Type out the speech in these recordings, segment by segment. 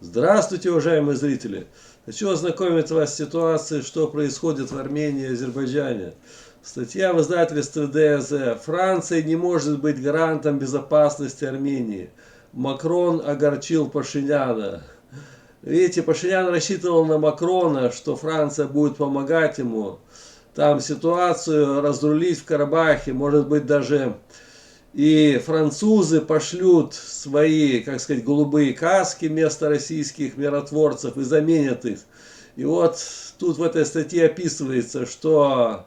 Здравствуйте, уважаемые зрители! Хочу ознакомить вас с ситуацией, что происходит в Армении и Азербайджане. Статья в издательстве ДЗ. Франция не может быть гарантом безопасности Армении. Макрон огорчил Пашиняна. Видите, Пашинян рассчитывал на Макрона, что Франция будет помогать ему там ситуацию разрулить в Карабахе, может быть даже и французы пошлют свои, как сказать, голубые каски вместо российских миротворцев и заменят их. И вот тут в этой статье описывается, что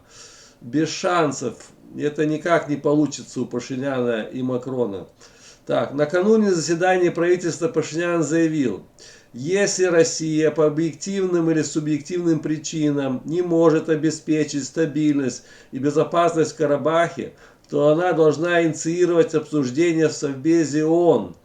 без шансов это никак не получится у Пашиняна и Макрона. Так, накануне заседания правительства Пашинян заявил: если Россия по объективным или субъективным причинам не может обеспечить стабильность и безопасность в Карабахе, то она должна инициировать обсуждение в Совбезе ООН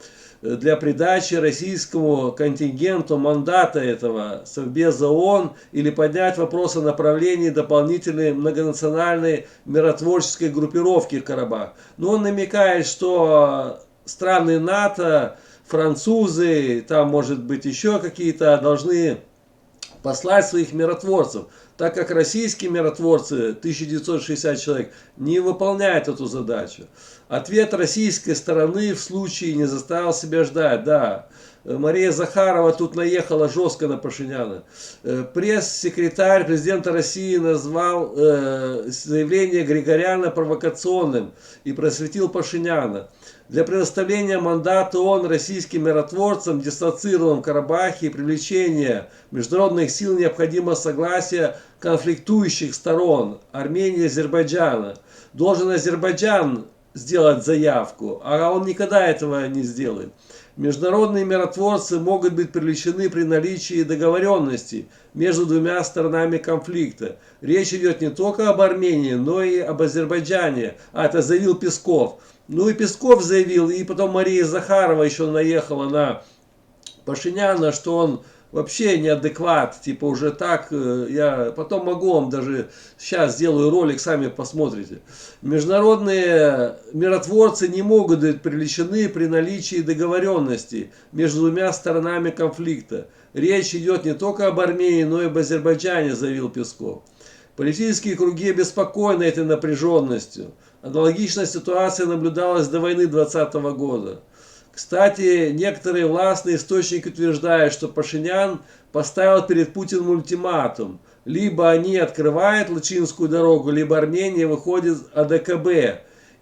для придачи российскому контингенту мандата этого Совбеза ООН или поднять вопрос о направлении дополнительной многонациональной миротворческой группировки в Карабах. Но он намекает, что страны НАТО, французы, там может быть еще какие-то, должны послать своих миротворцев, так как российские миротворцы, 1960 человек, не выполняют эту задачу. Ответ российской стороны в случае не заставил себя ждать. Да, Мария Захарова тут наехала жестко на Пашиняна. Пресс-секретарь президента России назвал заявление Григоряна провокационным и просветил Пашиняна. Для предоставления мандата ООН российским миротворцам, дислоцированным в Карабахе, и привлечения международных сил необходимо согласие конфликтующих сторон Армении и Азербайджана. Должен Азербайджан сделать заявку, а он никогда этого не сделает. Международные миротворцы могут быть привлечены при наличии договоренности между двумя сторонами конфликта. Речь идет не только об Армении, но и об Азербайджане. Это заявил Песков. Ну и Песков заявил, и потом Мария Захарова еще наехала на Пашиняна, что он вообще неадекват, типа уже так, я потом могу вам даже, сейчас сделаю ролик, сами посмотрите. Международные миротворцы не могут быть привлечены при наличии договоренности между двумя сторонами конфликта. Речь идет не только об Армении, но и об Азербайджане, заявил Песков. Политические круги обеспокоены этой напряженностью. Аналогичная ситуация наблюдалась до войны 2020 года. Кстати, некоторые властные источники утверждают, что Пашинян поставил перед Путиным ультиматум. Либо они открывают Лачинскую дорогу, либо Армения выходит из АДКБ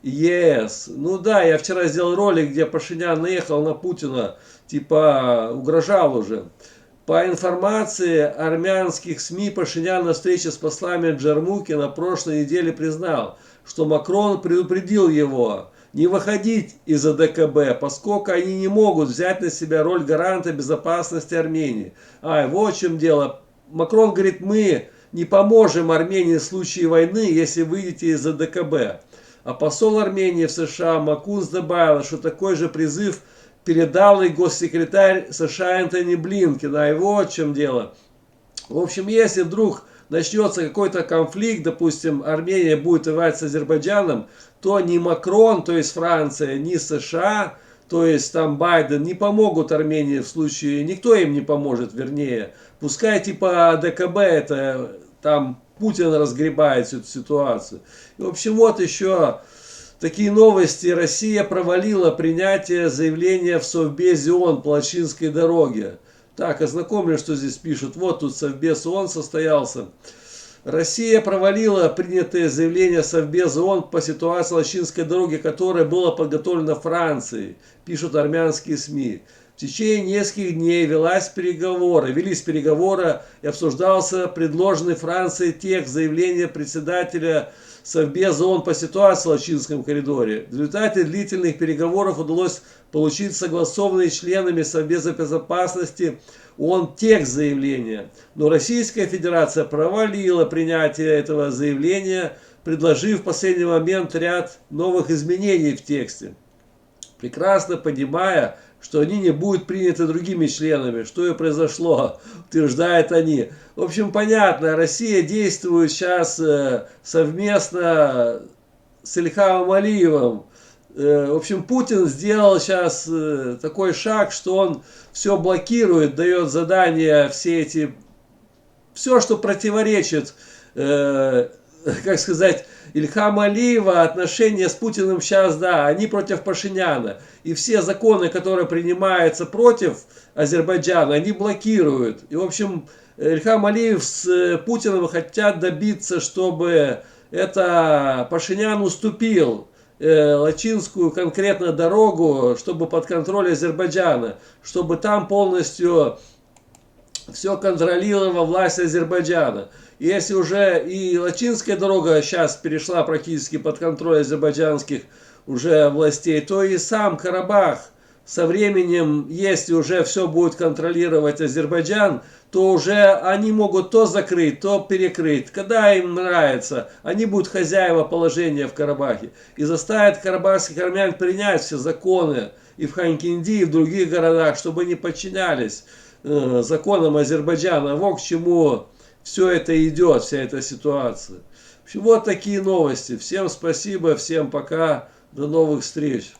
и ЕС. Ну да, я вчера сделал ролик, где Пашинян наехал на Путина, типа угрожал уже. По информации армянских СМИ, Пашинян на встрече с послами Джармуки на прошлой неделе признал, что Макрон предупредил его не выходить из АДКБ, поскольку они не могут взять на себя роль гаранта безопасности Армении. Вот в чем дело. Макрон говорит, мы не поможем Армении в случае войны, если выйдете из АДКБ. А посол Армении в США Макунс добавил, что такой же призыв передал и госсекретарь США Энтони Блинкен. Вот в чем дело. В общем, если вдруг начнется какой-то конфликт, допустим, Армения будет воевать с Азербайджаном, то ни Макрон, то есть Франция, ни США, то есть там Байден, не помогут Армении в случае, никто им не поможет, вернее. Пускай типа АДКБ это там Путин разгребает всю эту ситуацию. И, в общем, вот еще такие новости. Россия провалила принятие заявления в Совбезе ООН по Лачинской дороге. Так, ознакомлю, что здесь пишут. Вот тут Совбез ООН состоялся. Россия провалила принятое заявление Совбеза ООН по ситуации Лачинской дороги, которое было подготовлено Францией, пишут армянские СМИ. В течение нескольких дней велись переговоры и обсуждался предложенный Францией текст заявления председателя Совбеза ООН по ситуации в Лачинском коридоре. В результате длительных переговоров удалось получить согласованный членами Совбеза безопасности ООН текст заявления. Но Российская Федерация провалила принятие этого заявления, предложив в последний момент ряд новых изменений в тексте, прекрасно понимая, что они не будут приняты другими членами, что и произошло, утверждают они. В общем, понятно, Россия действует сейчас совместно с Ильхамом Алиевым, В общем, Путин сделал сейчас такой шаг, что он все блокирует, дает задания, все, что противоречит, как сказать, Ильхама Алиева, отношения с Путиным сейчас, да, они против Пашиняна. И все законы, которые принимаются против Азербайджана, они блокируют. И, в общем, Ильхам Алиев с Путиным хотят добиться, чтобы это Пашинян уступил Лачинскую конкретно дорогу, чтобы под контроль Азербайджана, чтобы там полностью все контролировала власть Азербайджана. И если уже и Лачинская дорога сейчас перешла практически под контроль азербайджанских уже властей, то и сам Карабах со временем, если уже все будет контролировать Азербайджан, то уже они могут то закрыть, то перекрыть. Когда им нравится, они будут хозяева положения в Карабахе. И заставят карабахских армян принять все законы и в Ханкинди, и в других городах, чтобы они подчинялись законам Азербайджана. Вот к чему все это идет, вся эта ситуация. В общем, вот такие новости. Всем спасибо, всем пока, до новых встреч.